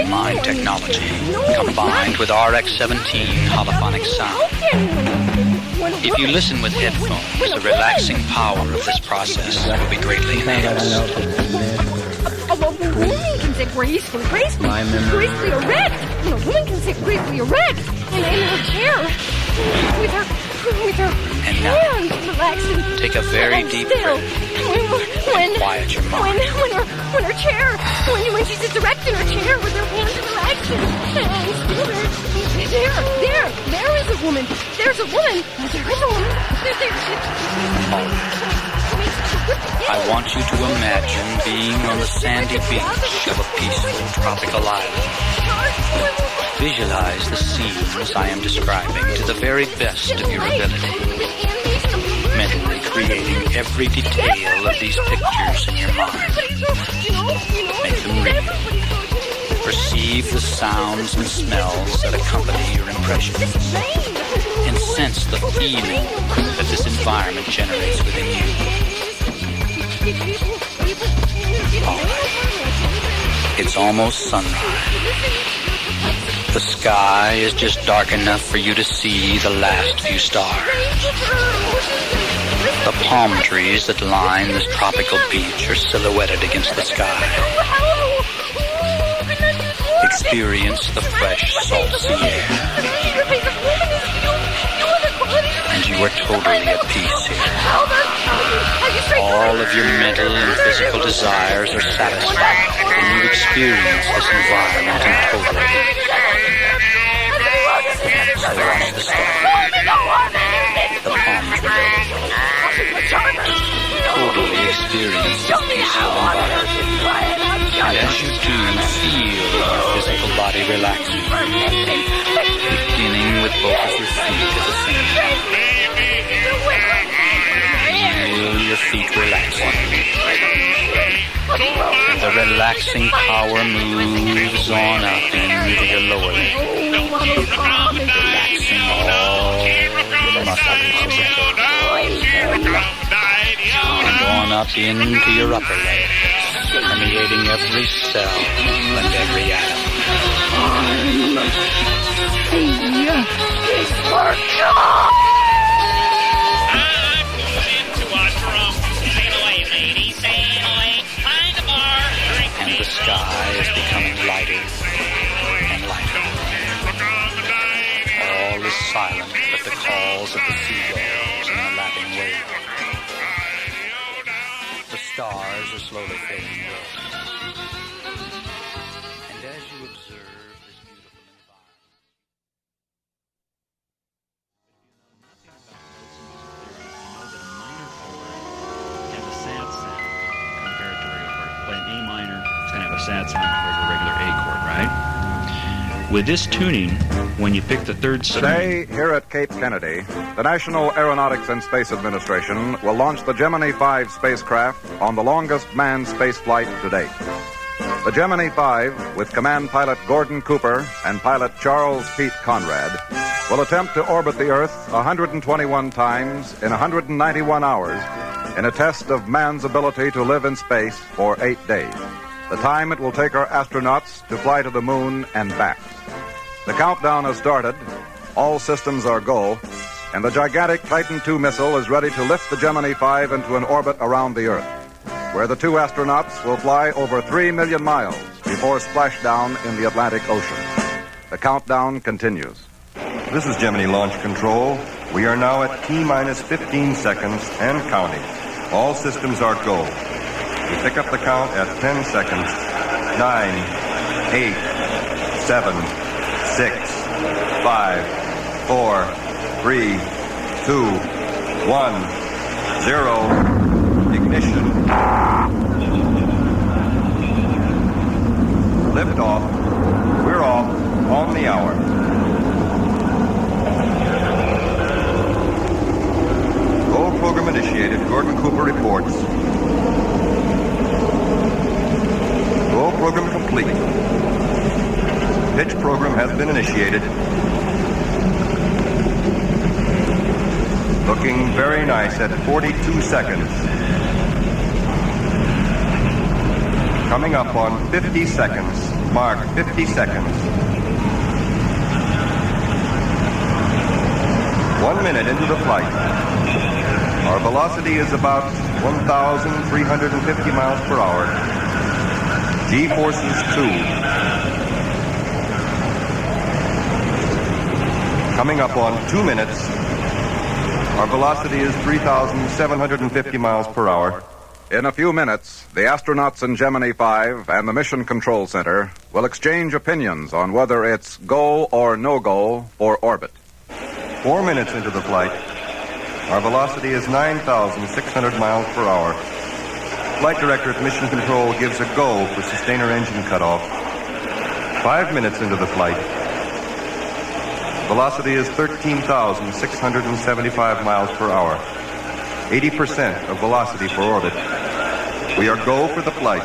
Mind technology combined with RX-17 holophonic sound. If you listen with headphones, the relaxing power of this process will be greatly enhanced. A woman can sit gracefully erect. A woman can sit gracefully erect in her chair with her hands relaxed and Take a very deep breath and quiet your mind. when her chair, when she sits erect in her chair with her hands relaxed and there is a woman. There's a woman. I want you to imagine being on the sandy beach of a peaceful tropical island. Visualize the scenes I am describing to the very best of your ability, mentally creating every detail of these pictures in your mind. Make them real. Perceive the sounds and smells that accompany your impressions, and sense the feeling that this environment generates within you. It's almost sunrise. The sky is just dark enough for you to see the last few stars. The palm trees that line this tropical beach are silhouetted against the sky. experience the fresh, salt sea air. And you are totally at peace here. All of your mental and physical desires are satisfied when you experience this environment in total peace. So watch the stars, the palm trees, totally experience this peaceful environment. And as you do, feel your physical body relaxing, beginning with both of your feet at the same time. Feel your feet relaxing. And the relaxing power moves on up into your lower leg, relaxing all your muscles and on up into your upper leg, permeating every cell and every atom. And the sky is becoming lighter and lighter. All is silent but the calls of the seagulls and the lapping waves. The stars are slowly fading away. And as you observe this beautiful sad sound compared to a regular A chord, right? With this tuning, when you pick the third string... Today, here at Cape Kennedy, the National Aeronautics and Space Administration will launch the Gemini 5 spacecraft on the longest manned space flight to date. The Gemini 5, with command pilot Gordon Cooper and pilot Charles Pete Conrad, will attempt to orbit the Earth 121 times in 191 hours in a test of man's ability to live in space for 8 days. The time it will take our astronauts to fly to the moon and back. The countdown has started. All systems are go, and the gigantic Titan II missile is ready to lift the Gemini 5 into an orbit around the Earth, where the two astronauts will fly over 3 million miles before splashdown in the Atlantic Ocean. The countdown continues. This is Gemini Launch Control. We are now at T-minus 15 seconds and counting. All systems are go. We pick up the count at 10 seconds. 9, 8, 7, 6, 5, 4, 3, 2, 1, 0. Ignition. Lift off. We're off on the hour. Goal program initiated. Gordon Cooper reports. Goal program complete. Pitch program has been initiated. Looking very nice at 42 seconds. Coming up on 50 seconds. Mark 50 seconds. 1 minute into the flight. Our velocity is about 1,350 miles per hour. G-forces 2. Coming up on 2 minutes. Our velocity is 3,750 miles per hour. In a few minutes, the astronauts in Gemini 5 and the Mission Control Center will exchange opinions on whether it's go or no-go for orbit. 4 minutes into the flight, our velocity is 9,600 miles per hour. Flight director at Mission Control gives a go for sustainer engine cutoff. 5 minutes into the flight, velocity is 13,675 miles per hour. 80% of velocity for orbit. We are go for the flight.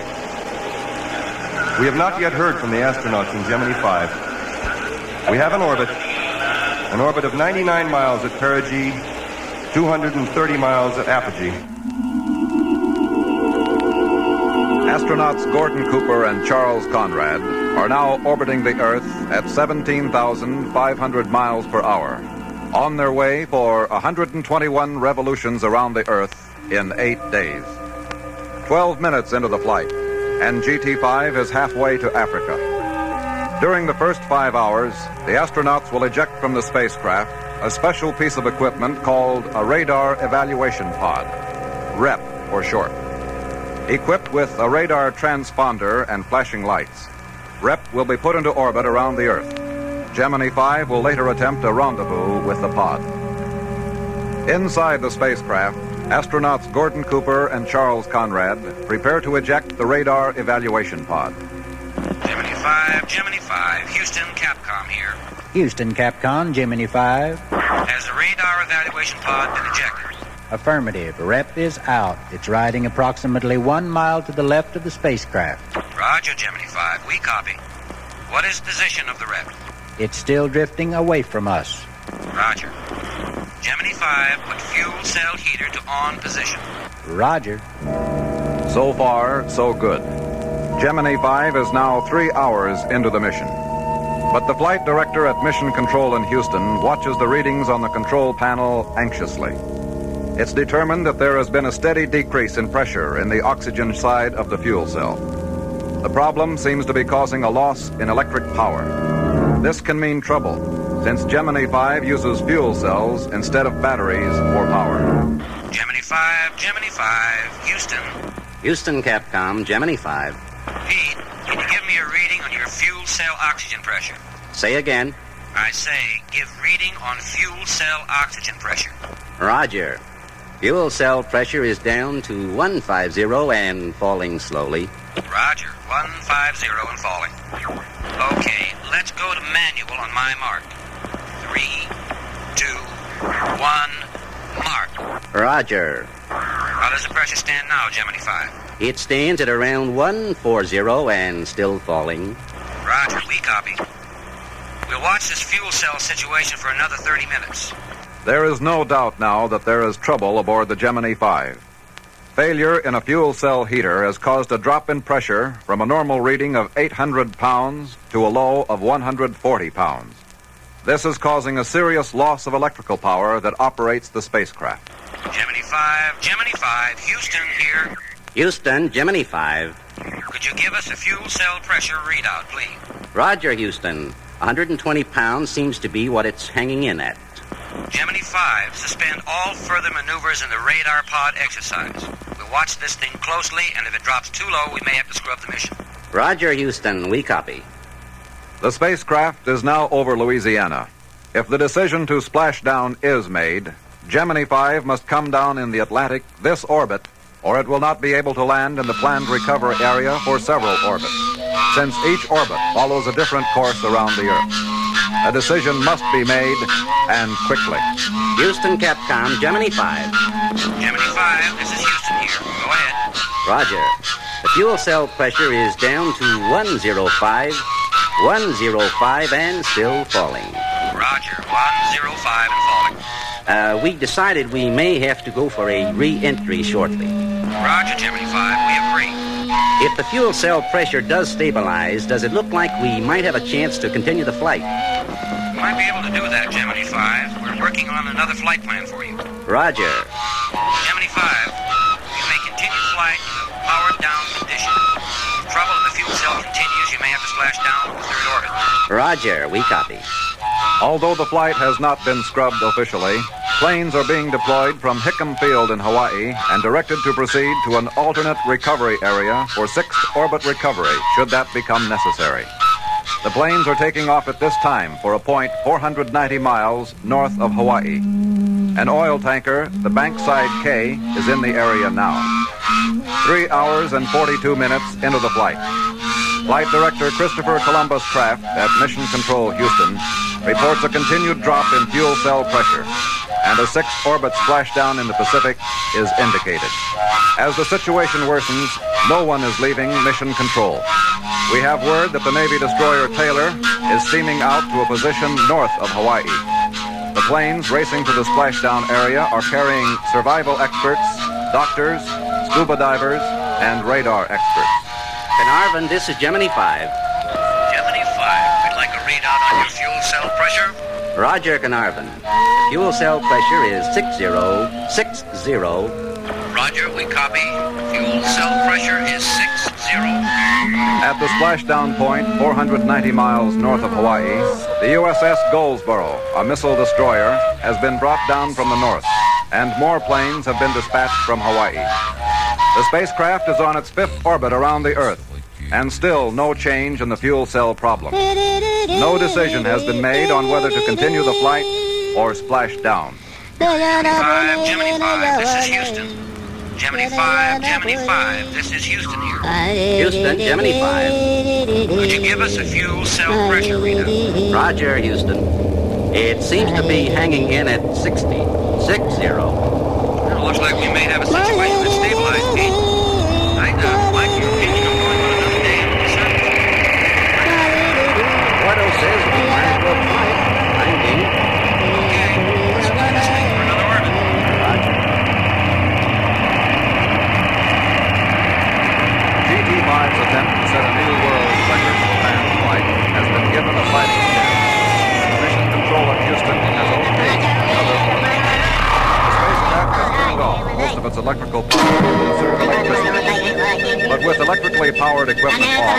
We have not yet heard from the astronauts in Gemini 5. We have an orbit of 99 miles at perigee, 230 miles at apogee. Astronauts Gordon Cooper and Charles Conrad are now orbiting the Earth at 17,500 miles per hour, on their way for 121 revolutions around the Earth in 8 days. 12 minutes into the flight, and GT5 is halfway to Africa. During the first 5 hours, the astronauts will eject from the spacecraft a special piece of equipment called a radar evaluation pod, REP for short. Equipped with a radar transponder and flashing lights, REP will be put into orbit around the Earth. Gemini 5 will later attempt a rendezvous with the pod. Inside the spacecraft, astronauts Gordon Cooper and Charles Conrad prepare to eject the radar evaluation pod. Gemini 5, Houston, Capcom here. Houston, Capcom, Gemini 5. Has the radar evaluation pod been ejected? Affirmative. Rep is out. It's riding approximately 1 mile to the left of the spacecraft. Roger, Gemini 5. We copy. What is the position of the rep? It's still drifting away from us. Roger. Gemini 5, put fuel cell heater to on position. Roger. So far, so good. Gemini 5 is now 3 hours into the mission. But the flight director at Mission Control in Houston watches the readings on the control panel anxiously. It's determined that there has been a steady decrease in pressure in the oxygen side of the fuel cell. The problem seems to be causing a loss in electric power. This can mean trouble, since Gemini 5 uses fuel cells instead of batteries for power. Gemini 5, Houston. Houston, Capcom, Gemini 5. Pete, can you give me a reading on your fuel cell oxygen pressure? Say again. I say, give reading on fuel cell oxygen pressure. Roger. Fuel cell pressure is down to 150 and falling slowly. Roger, 150 and falling. Okay, let's go to manual on my mark. 3, 2, 1, mark. Roger. How does the pressure stand now, Gemini 5? It stands at around 140 and still falling. Roger, we copy. We'll watch this fuel cell situation for another 30 minutes. There is no doubt now that there is trouble aboard the Gemini 5. Failure in a fuel cell heater has caused a drop in pressure from a normal reading of 800 pounds to a low of 140 pounds. This is causing a serious loss of electrical power that operates the spacecraft. Gemini 5, Houston here. Houston, Gemini 5. Could you give us a fuel cell pressure readout, please? Roger, Houston. 120 pounds seems to be what it's hanging in at. Gemini 5, suspend all further maneuvers in the radar pod exercise. We'll watch this thing closely, and if it drops too low, we may have to scrub the mission. Roger, Houston. We copy. The spacecraft is now over Louisiana. If the decision to splash down is made, Gemini 5 must come down in the Atlantic this orbit, or it will not be able to land in the planned recovery area for several orbits, since each orbit follows a different course around the Earth. A decision must be made, and quickly. Houston, Capcom, Gemini 5. Gemini 5, this is Houston here. Go ahead. Roger. The fuel cell pressure is down to 105, 105 and still falling. Roger, 105 and falling. We decided we may have to go for a re-entry shortly. Roger, Gemini 5, we agree. If the fuel cell pressure does stabilize, does it look like we might have a chance to continue the flight? We might be able to do that, Gemini 5. We're working on another flight plan for you. Roger. Gemini 5, you may continue flight in a powered-down condition. If trouble in the fuel cell continues, you may have to splash down to the third orbit. Roger, we copy. Although the flight has not been scrubbed officially, planes are being deployed from Hickam Field in Hawaii and directed to proceed to an alternate recovery area for sixth orbit recovery, should that become necessary. The planes are taking off at this time for a point 490 miles north of Hawaii. An oil tanker, the Bankside K, is in the area now. 3 hours and 42 minutes into the flight. Flight Director Christopher Columbus Kraft at Mission Control Houston reports a continued drop in fuel cell pressure, and a sixth orbit splashdown in the Pacific is indicated. As the situation worsens, no one is leaving Mission Control. We have word that the Navy destroyer Taylor is steaming out to a position north of Hawaii. The planes racing to the splashdown area are carrying survival experts, doctors, scuba divers, and radar experts. Carnarvon, this is Gemini 5. Gemini 5, we'd like a readout on your fuel cell pressure. Roger, Carnarvon. The fuel cell pressure is 6060. Roger, we copy. Fuel cell pressure is 60. At the splashdown point, 490 miles north of Hawaii, the USS Goldsboro, a missile destroyer, has been brought down from the north, and more planes have been dispatched from Hawaii. The spacecraft is on its 5th orbit around the Earth, and still no change in the fuel cell problem. No decision has been made on whether to continue the flight or splash down. Gemini 5, this is Houston. Gemini 5, Gemini 5, this is Houston here. Houston, Gemini 5. Could you give us a fuel cell pressure readout? Roger, Houston. It seems to be hanging in at 60. 60. Well, looks like we may have a situation that's stabilized, Pete. I'd like your opinion on going on another day on the surface. Porto says we might as well fly it. I'm game. Okay, let's fly this thing for another orbit. Roger. GT5's attempt to set a new world record for manned flight has been given a fighting chance. The mission control at Houston has okayed another orbit. The spacecraft has turned off most of its electrical power to conserve electricity. But with electrically powered equipment off,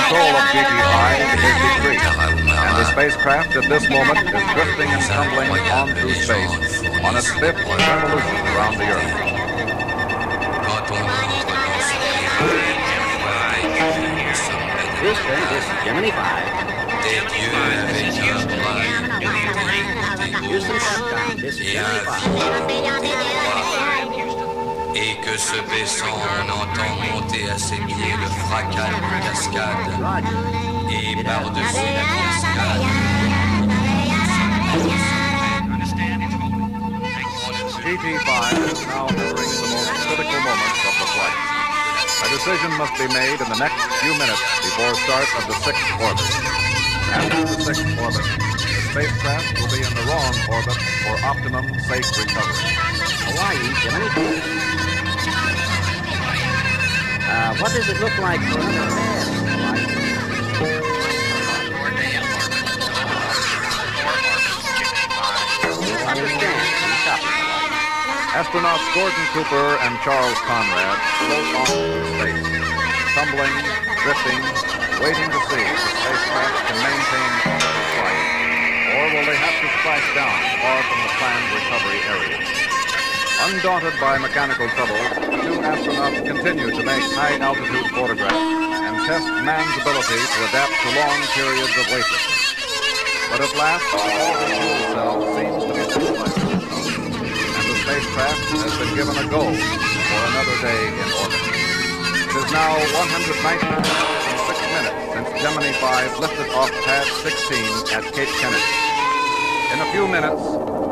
control of GT5 is decreased, and the spacecraft at this moment is drifting and tumbling on through space on its 5th revolution around the Earth. Houston, this is Gemini 5. Gemini 5, this is Houston here. Do you read? Houston, Capcom, this is Gemini 5. Et que se baissant, on entend monter à ses pieds le fracas d'une cascade. Et par-dessus la cascade. GT5 is now entering the most critical moments of the flight. A decision must be made in the next few minutes before start of the 6th orbit. After the 6th orbit, the spacecraft will be in the wrong orbit for optimum safe recovery. Hawaii, Gemini 5. What does it look like for another man in Hawaii? Understand. Astronauts Gordon Cooper and Charles Conrad float on through space, tumbling, drifting, waiting to see if the spacecraft can maintain orbital flight, or will they have to splash down far from the planned recovery area. Undaunted by mechanical troubles, the two astronauts continue to make high-altitude photographs and test man's ability to adapt to long periods of weightlessness. But at last, the faulty fuel cell seems to be stabilized. The spacecraft has been given a go for another day in orbit. It is now 196 minutes since Gemini 5 lifted off pad 16 at Cape Kennedy. In a few minutes,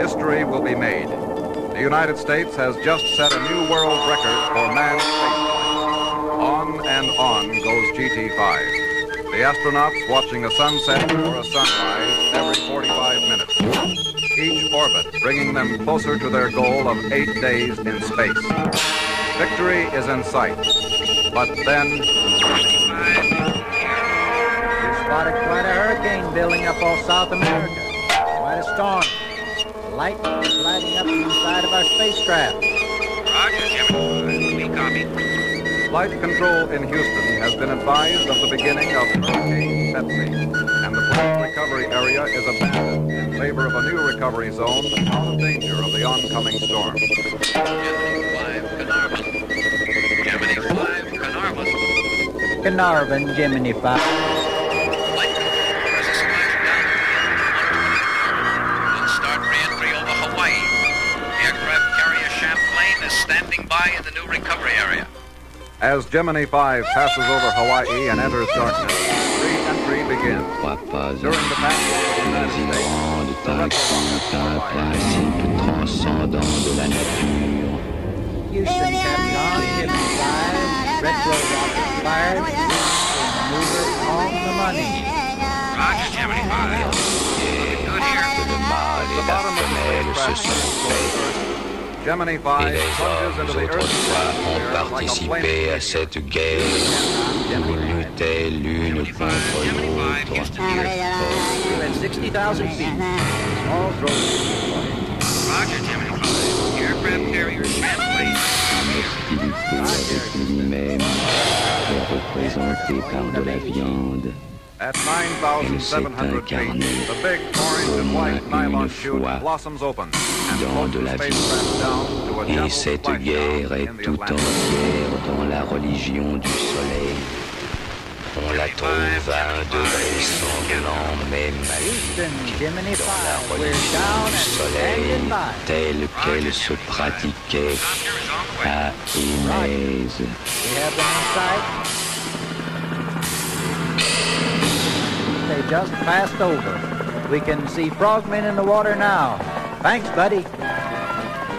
history will be made. The United States has just set a new world record for manned spaceflight. On and on goes GT5. The astronauts watching a sunset or a sunrise every 45 minutes. Each orbit bringing them closer to their goal of 8 days in space. Victory is in sight. But then... We spotted quite a hurricane building up off South America. Quite a storm. Lightning is lighting up the inside of our spacecraft. Roger, Gemini 5. We copy. Flight control in Houston has been advised of the beginning of Hurricane Betsy, and the planned recovery area is abandoned in favor of a new recovery zone out of danger of the oncoming storm. Gemini 5, Carnarvon. Gemini 5, Carnarvon. Carnarvon, Gemini 5. Light control, there's a splashdown. We'll start re-entry over Hawaii. Aircraft carrier Champlain is standing by in the new recovery area. As Gemini 5 passes over Hawaii and enters darkness, re-entry begins. During the passage of the United States, Houston, Capcom, Gemini 5, retro rocket fired, maneuver on the money. Roger, Gemini 5. Good here. At the bottom of the spacecraft, Gemini 5 plunges into the Earth's participer à cette guerre où luttaient l'une contre l'autre. At 60,000 feet. All Roger, Gemini 5. Aircraft carrier Champlain. Hostilité avec lui-même. est représentée par de la viande. At Elle s'est 9,700 feet, incarnée the big orange and white nylon chute fois blossoms open and dans floats de the la spacecraft down to a Et gentle cette splashdown guerre est in the tout Atlantic. entière dans la religion du soleil. On la trouve à 1 degré sanglant mais magnifique dans la religion du soleil telle qu'elle se pratiquait à Émèse. We have them in sight. They just passed over. We can see frogmen in the water now. Thanks, buddy.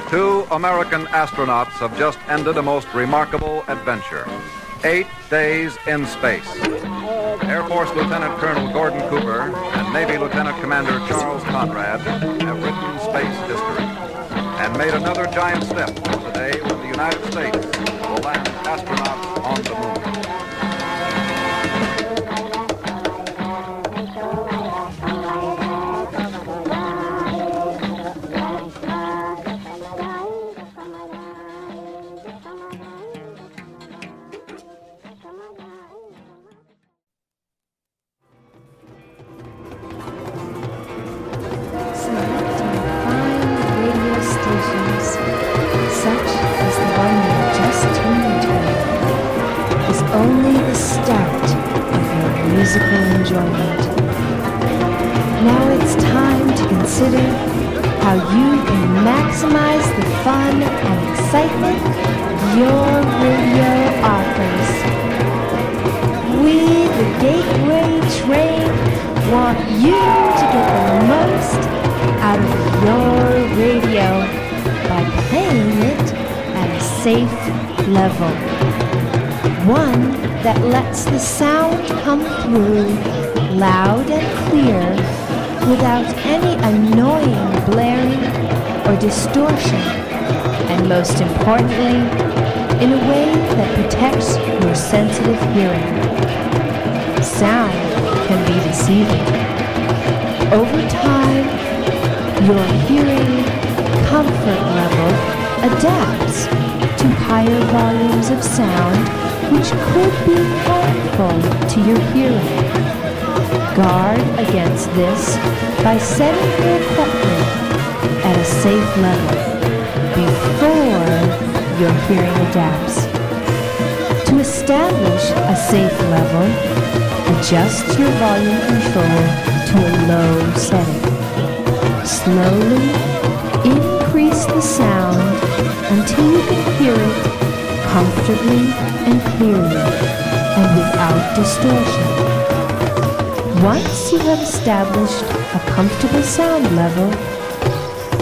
2 American astronauts have just ended a most remarkable adventure. 8 days in space. Air Force Lieutenant Colonel Gordon Cooper and Navy Lieutenant Commander Charles Conrad have written space history and made another giant step on the day when the United States will land astronauts on the moon. Selecting fine radio stations, such as the one you just tuned into, is only the start of your musical enjoyment. Now it's time to consider how you can maximize the fun and excitement your radio offers. We, the Gateway Train, want you to get the most out of your radio by playing it at a safe level. One that lets the sound come through loud and clear without any annoying blaring or distortion, and most importantly, in a way that protects your sensitive hearing. Sound can be deceiving. Over time, your hearing comfort level adapts to higher volumes of sound which could be harmful to your hearing. Guard against this by setting your equipment at a safe level before your hearing adapts. To establish a safe level, adjust your volume control to a low setting. Slowly increase the sound until you can hear it comfortably and clearly and without distortion. Once you have established a comfortable sound level,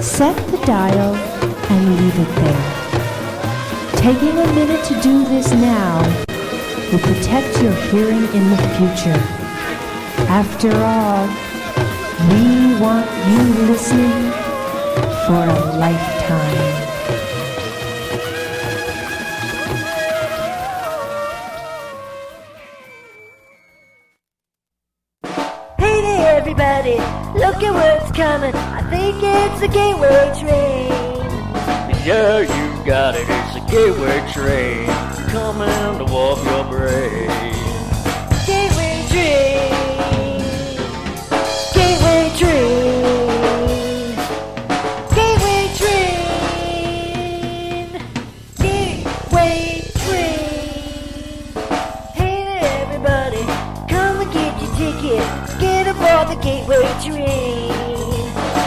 set the dial and leave it there. Taking a minute to do this now will protect your hearing in the future. After all, we want you listening for a lifetime. Hey there, everybody! Look at what's coming. I think it's the Gateway Train. Yeah, you got it. It's a Gateway Train coming to warp your brain. Gateway Train. Gateway Train. Gateway Train. Gateway Train. Hey there, everybody! Come and get your ticket. Get aboard the Gateway Train.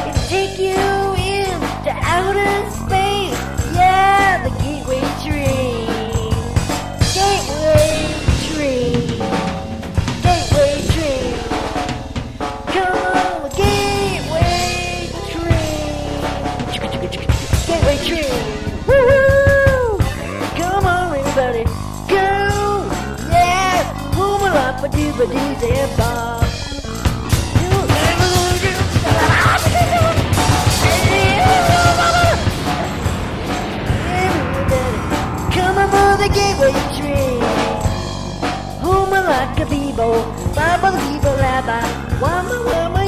It'll take you into outer space. Yeah, the Gateway Train. Gateway Train. Gateway Train. Come on, the Gateway Train. Gateway Train. Woo-hoo! Come on, everybody. Go! Yeah! Boom-a-lop-a-doo-ba-doo-zip-bop. Come aboard the Gateway Train. Home like a beebo, baba beebo laba, wama wama